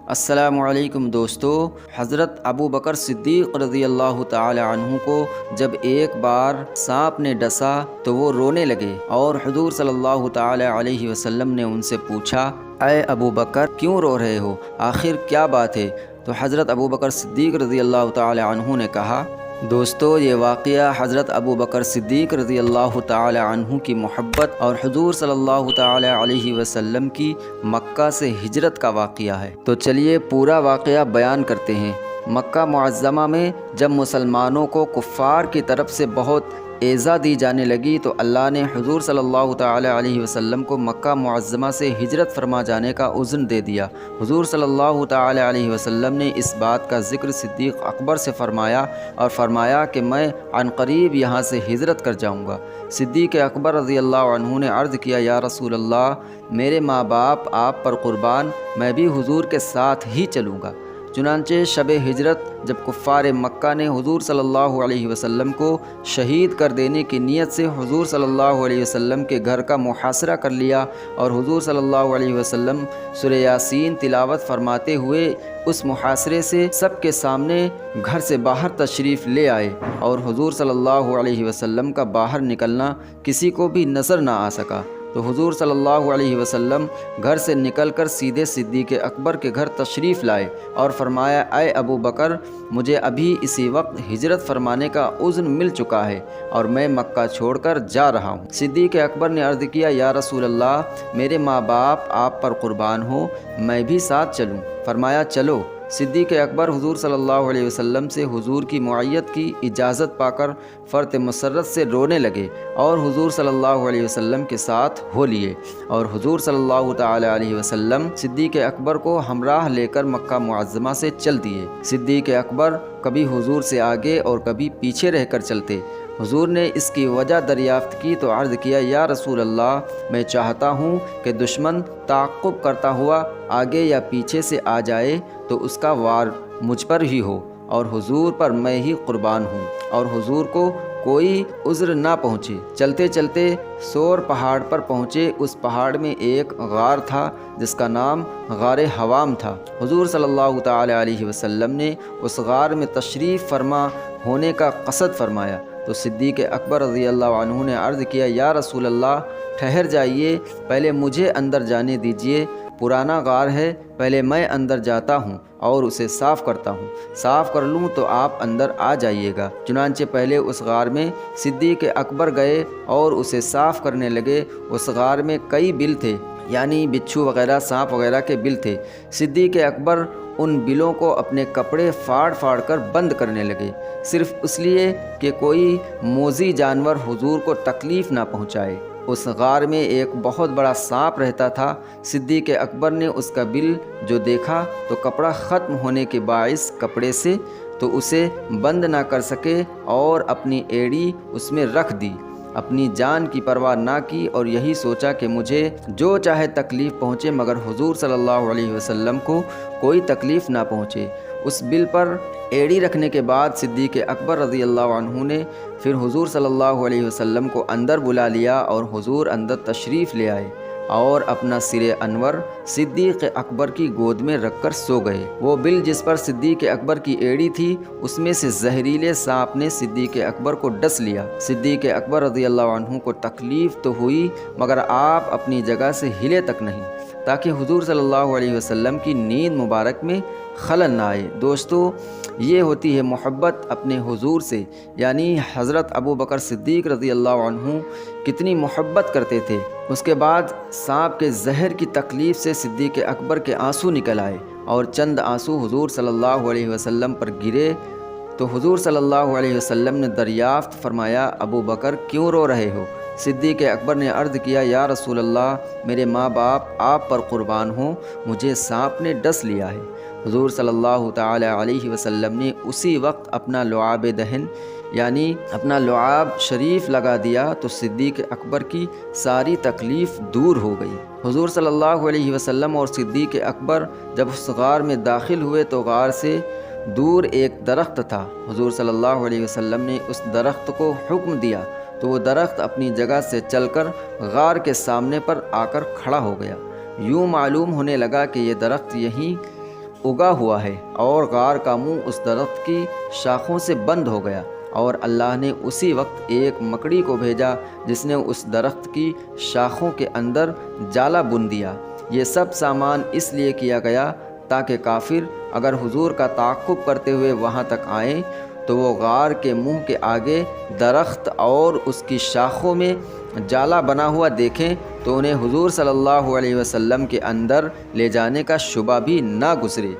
السلام علیکم دوستو، حضرت ابو بکر صدیق رضی اللہ تعالی عنہ کو جب ایک بار سانپ نے ڈسا تو وہ رونے لگے اور حضور صلی اللہ تعالی علیہ وسلم نے ان سے پوچھا، اے ابو بکر کیوں رو رہے ہو؟ آخر کیا بات ہے؟ تو حضرت ابو بکر صدیق رضی اللہ تعالی عنہ نے کہا، دوستو یہ واقعہ حضرت ابو بکر صدیق رضی اللہ تعالی عنہ کی محبت اور حضور صلی اللہ تعالی علیہ وسلم کی مکہ سے ہجرت کا واقعہ ہے۔ تو چلیے پورا واقعہ بیان کرتے ہیں۔ مکہ معظمہ میں جب مسلمانوں کو کفار کی طرف سے بہت ایذا دی جانے لگی تو اللہ نے حضور صلی اللہ تعالی علیہ وسلم کو مکہ معظمہ سے ہجرت فرما جانے کا اذن دے دیا۔ حضور صلی اللہ تعالی علیہ وسلم نے اس بات کا ذکر صدیق اکبر سے فرمایا اور فرمایا کہ میں عنقریب یہاں سے ہجرت کر جاؤں گا۔ صدیق اکبر رضی اللہ عنہ نے عرض کیا، یا رسول اللہ، میرے ماں باپ آپ پر قربان، میں بھی حضور کے ساتھ ہی چلوں گا۔ چنانچہ شب ہجرت جب کفار مکہ نے حضور صلی اللہ علیہ وسلم کو شہید کر دینے کی نیت سے حضور صلی اللہ علیہ وسلم کے گھر کا محاصرہ کر لیا اور حضور صلی اللہ علیہ وسلم سورہ یاسین تلاوت فرماتے ہوئے اس محاصرے سے سب کے سامنے گھر سے باہر تشریف لے آئے اور حضور صلی اللہ علیہ وسلم کا باہر نکلنا کسی کو بھی نظر نہ آ سکا، تو حضور صلی اللہ علیہ وسلم گھر سے نکل کر سیدھے صدیق اکبر کے گھر تشریف لائے اور فرمایا، اے ابو بکر، مجھے ابھی اسی وقت ہجرت فرمانے کا اذن مل چکا ہے اور میں مکہ چھوڑ کر جا رہا ہوں۔ صدیق اکبر نے عرض کیا، یا رسول اللہ، میرے ماں باپ آپ پر قربان ہو، میں بھی ساتھ چلوں؟ فرمایا، چلو۔ صدیق اکبر حضور صلی اللہ علیہ وسلم سے حضور کی معیت کی اجازت پا کر فرط مسرت سے رونے لگے اور حضور صلی اللہ علیہ وسلم کے ساتھ ہو لیے اور حضور صلی اللہ تعالی علیہ وسلم صدیق اکبر کو ہمراہ لے کر مکہ معظمہ سے چل دیے۔ صدیق اکبر کبھی حضور سے آگے اور کبھی پیچھے رہ کر چلتے۔ حضور نے اس کی وجہ دریافت کی تو عرض کیا، یا رسول اللہ، میں چاہتا ہوں کہ دشمن تعاقب کرتا ہوا آگے یا پیچھے سے آ جائے تو اس کا وار مجھ پر ہی ہو اور حضور پر میں ہی قربان ہوں اور حضور کو کوئی عذر نہ پہنچے۔ چلتے چلتے سور پہاڑ پر پہنچے۔ اس پہاڑ میں ایک غار تھا جس کا نام غار حوام تھا۔ حضور صلی اللہ تعالی علیہ وسلم نے اس غار میں تشریف فرما ہونے کا قصد فرمایا تو صدیق اکبر رضی اللہ عنہ نے عرض کیا، یا رسول اللہ، ٹھہر جائیے، پہلے مجھے اندر جانے دیجیے، پرانا غار ہے، پہلے میں اندر جاتا ہوں اور اسے صاف کرتا ہوں، صاف کر لوں تو آپ اندر آ جائیے گا۔ چنانچہ پہلے اس غار میں صدیق اکبر گئے اور اسے صاف کرنے لگے۔ اس غار میں کئی بل تھے، یعنی بچھو وغیرہ، سانپ وغیرہ کے بل تھے۔ صدیق اکبر ان بلوں کو اپنے کپڑے پھاڑ پھاڑ کر بند کرنے لگے، صرف اس لیے کہ کوئی موذی جانور حضور کو تکلیف نہ پہنچائے۔ اس غار میں ایک بہت بڑا سانپ رہتا تھا۔ صدیق اکبر نے اس کا بل جو دیکھا تو کپڑا ختم ہونے کے باعث کپڑے سے تو اسے بند نہ کر سکے اور اپنی ایڑی اس میں رکھ دی، اپنی جان کی پرواہ نہ کی اور یہی سوچا کہ مجھے جو چاہے تکلیف پہنچے مگر حضور صلی اللہ علیہ وسلم کو کوئی تکلیف نہ پہنچے۔ اس بل پر ایڑی رکھنے کے بعد صدیق اکبر رضی اللہ عنہ نے پھر حضور صلی اللہ علیہ وسلم کو اندر بلا لیا اور حضور اندر تشریف لے آئے اور اپنا سر انور صدیق اکبر کی گود میں رکھ کر سو گئے۔ وہ بل جس پر صدیق اکبر کی ایڑی تھی اس میں سے زہریلے سانپ نے صدیق اکبر کو ڈس لیا۔ صدیق اکبر رضی اللہ عنہ کو تکلیف تو ہوئی مگر آپ اپنی جگہ سے ہلے تک نہیں تاکہ حضور صلی اللہ علیہ وسلم کی نیند مبارک میں خلل نہ آئے۔ دوستو، یہ ہوتی ہے محبت اپنے حضور سے، یعنی حضرت ابو بکر صدیق رضی اللہ عنہ کتنی محبت کرتے تھے۔ اس کے بعد سانپ کے زہر کی تکلیف سے صدیق اکبر کے آنسو نکل آئے اور چند آنسو حضور صلی اللہ علیہ وسلم پر گرے تو حضور صلی اللہ علیہ وسلم نے دریافت فرمایا، ابو بکر کیوں رو رہے ہو؟ صدیق اکبر نے عرض کیا، یا رسول اللہ، میرے ماں باپ آپ پر قربان ہوں، مجھے سانپ نے ڈس لیا ہے۔ حضور صلی اللہ تعالی علیہ وسلم نے اسی وقت اپنا لعاب دہن یعنی اپنا لعاب شریف لگا دیا تو صدیق اکبر کی ساری تکلیف دور ہو گئی۔ حضور صلی اللہ علیہ وسلم اور صدیق اکبر جب اس غار میں داخل ہوئے تو غار سے دور ایک درخت تھا۔ حضور صلی اللہ علیہ وسلم نے اس درخت کو حکم دیا تو وہ درخت اپنی جگہ سے چل کر غار کے سامنے پر آ کر کھڑا ہو گیا۔ یوں معلوم ہونے لگا کہ یہ درخت یہیں اگا ہوا ہے، اور غار کا منہ اس درخت کی شاخوں سے بند ہو گیا، اور اللہ نے اسی وقت ایک مکڑی کو بھیجا جس نے اس درخت کی شاخوں کے اندر جالا بن دیا۔ یہ سب سامان اس لیے کیا گیا تاکہ کافر اگر حضور کا تعاقب کرتے ہوئے وہاں تک آئیں تو وہ غار کے منہ کے آگے درخت اور اس کی شاخوں میں جالا بنا ہوا دیکھیں تو انہیں حضور صلی اللہ علیہ وسلم کے اندر لے جانے کا شبہ بھی نہ گزرے۔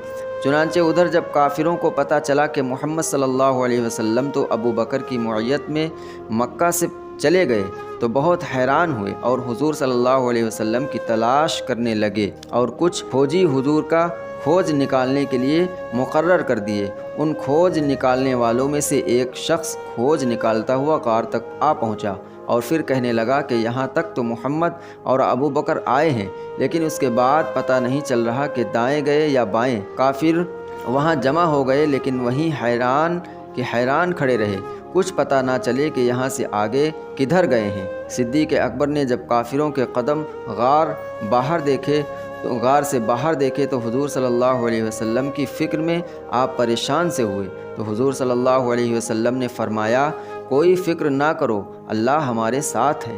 چنانچہ ادھر جب کافروں کو پتہ چلا کہ محمد صلی اللہ علیہ وسلم تو ابو بکر کی معیت میں مکہ سے چلے گئے تو بہت حیران ہوئے اور حضور صلی اللہ علیہ وسلم کی تلاش کرنے لگے، اور کچھ فوجی حضور کا کھوج نکالنے کے لیے مقرر کر دیے۔ ان کھوج نکالنے والوں میں سے ایک شخص کھوج نکالتا ہوا غار تک آ پہنچا اور پھر کہنے لگا کہ یہاں تک تو محمد اور ابو بکر آئے ہیں، لیکن اس کے بعد پتہ نہیں چل رہا کہ دائیں گئے یا بائیں۔ کافر وہاں جمع ہو گئے لیکن وہیں حیران کھڑے رہے، کچھ پتہ نہ چلے کہ یہاں سے آگے کدھر گئے ہیں۔ صدیق اکبر نے جب کافروں کے قدم غار سے باہر دیکھے تو حضور صلی اللہ علیہ وسلم کی فکر میں آپ پریشان سے ہوئے، تو حضور صلی اللہ علیہ وسلم نے فرمایا، کوئی فکر نہ کرو، اللہ ہمارے ساتھ ہے۔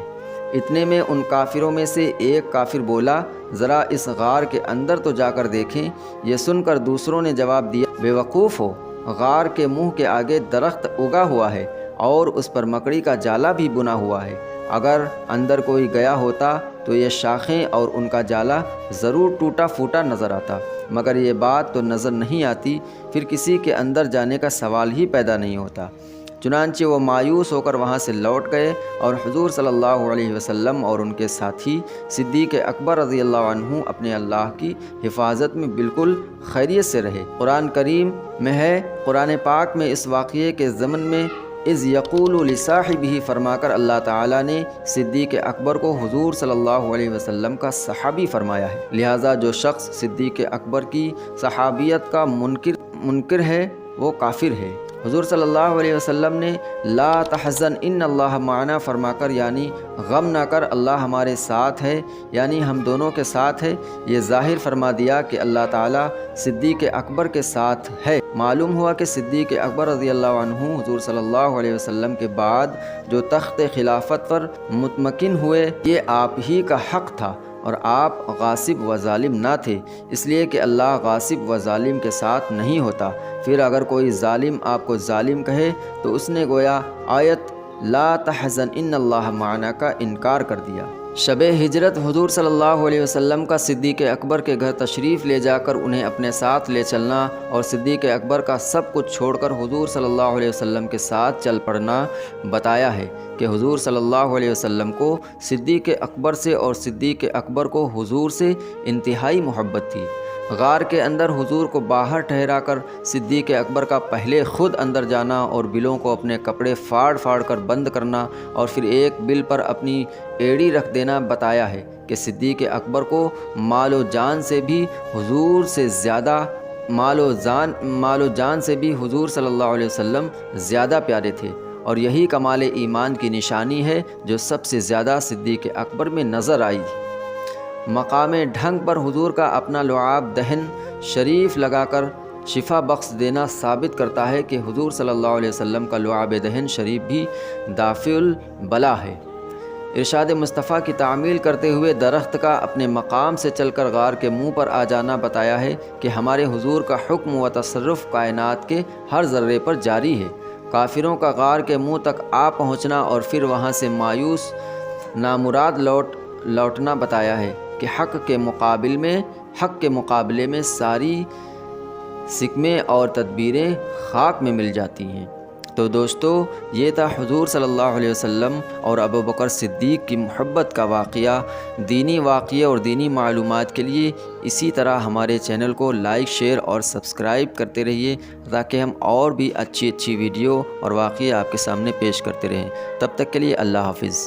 اتنے میں ان کافروں میں سے ایک کافر بولا، ذرا اس غار کے اندر تو جا کر دیکھیں۔ یہ سن کر دوسروں نے جواب دیا، بے وقوف ہو، غار کے منہ کے آگے درخت اگا ہوا ہے اور اس پر مکڑی کا جالا بھی بنا ہوا ہے، اگر اندر کوئی گیا ہوتا تو یہ شاخیں اور ان کا جالا ضرور ٹوٹا پھوٹا نظر آتا، مگر یہ بات تو نظر نہیں آتی، پھر کسی کے اندر جانے کا سوال ہی پیدا نہیں ہوتا۔ چنانچہ وہ مایوس ہو کر وہاں سے لوٹ گئے اور حضور صلی اللہ علیہ وسلم اور ان کے ساتھی صدیق اکبر رضی اللہ عنہ اپنے اللہ کی حفاظت میں بالکل خیریت سے رہے۔ قرآن کریم میں ہے، قرآن پاک میں اس واقعے کے ضمن میں اذ یقول لصاحبہ فرما کر اللہ تعالیٰ نے صدیق اکبر کو حضور صلی اللہ علیہ وسلم کا صحابی فرمایا ہے، لہٰذا جو شخص صدیق اکبر کی صحابیت کا منکر ہے وہ کافر ہے۔ حضور صلی اللہ علیہ وسلم نے لا تحزن ان اللہ معنا فرما کر یعنی غم نہ کر، اللہ ہمارے ساتھ ہے، یعنی ہم دونوں کے ساتھ ہے، یہ ظاہر فرما دیا کہ اللہ تعالیٰ صدیق اکبر کے ساتھ ہے۔ معلوم ہوا کہ صدیق اکبر رضی اللہ عنہ حضور صلی اللہ علیہ وسلم کے بعد جو تخت خلافت پر مطمئن ہوئے، یہ آپ ہی کا حق تھا اور آپ غاصب و ظالم نہ تھے، اس لیے کہ اللہ غاصب و ظالم کے ساتھ نہیں ہوتا۔ پھر اگر کوئی ظالم آپ کو ظالم کہے تو اس نے گویا آیت لا تحزن ان اللہ معنا کا انکار کر دیا۔ شب ہجرت حضور صلی اللہ علیہ وسلم کا صدیق اکبر کے گھر تشریف لے جا کر انہیں اپنے ساتھ لے چلنا اور صدیق اکبر کا سب کچھ چھوڑ کر حضور صلی اللہ علیہ وسلم کے ساتھ چل پڑنا بتایا ہے کہ حضور صلی اللہ علیہ وسلم کو صدیق اکبر سے اور صدیق اکبر کو حضور سے انتہائی محبت تھی۔ غار کے اندر حضور کو باہر ٹھہرا کر صدیق اکبر کا پہلے خود اندر جانا اور بلوں کو اپنے کپڑے پھاڑ کر بند کرنا اور پھر ایک بل پر اپنی ایڑی رکھ دینا بتایا ہے کہ صدیق اکبر کو مال و جان سے بھی حضور صلی اللہ علیہ وسلم زیادہ پیارے تھے، اور یہی کمال ایمان کی نشانی ہے جو سب سے زیادہ صدیق اکبر میں نظر آئی۔ مقام ڈھنگ پر حضور کا اپنا لعاب دہن شریف لگا کر شفا بخش دینا ثابت کرتا ہے کہ حضور صلی اللہ علیہ وسلم کا لعاب دہن شریف بھی دافع البلا ہے۔ ارشاد مصطفیٰ کی تعمیل کرتے ہوئے درخت کا اپنے مقام سے چل کر غار کے منہ پر آ جانا بتایا ہے کہ ہمارے حضور کا حکم و تصرف کائنات کے ہر ذرے پر جاری ہے۔ کافروں کا غار کے منہ تک آ پہنچنا اور پھر وہاں سے مایوس نامراد لوٹنا بتایا ہے کہ حق کے مقابلے میں ساری سکمیں اور تدبیریں خاک میں مل جاتی ہیں۔ تو دوستو، یہ تھا حضور صلی اللہ علیہ وسلم اور ابو بکر صدیق کی محبت کا واقعہ۔ دینی واقعے اور دینی معلومات کے لیے اسی طرح ہمارے چینل کو لائک، شیئر اور سبسکرائب کرتے رہیے تاکہ ہم اور بھی اچھی ویڈیو اور واقعے آپ کے سامنے پیش کرتے رہیں۔ تب تک کے لیے اللہ حافظ۔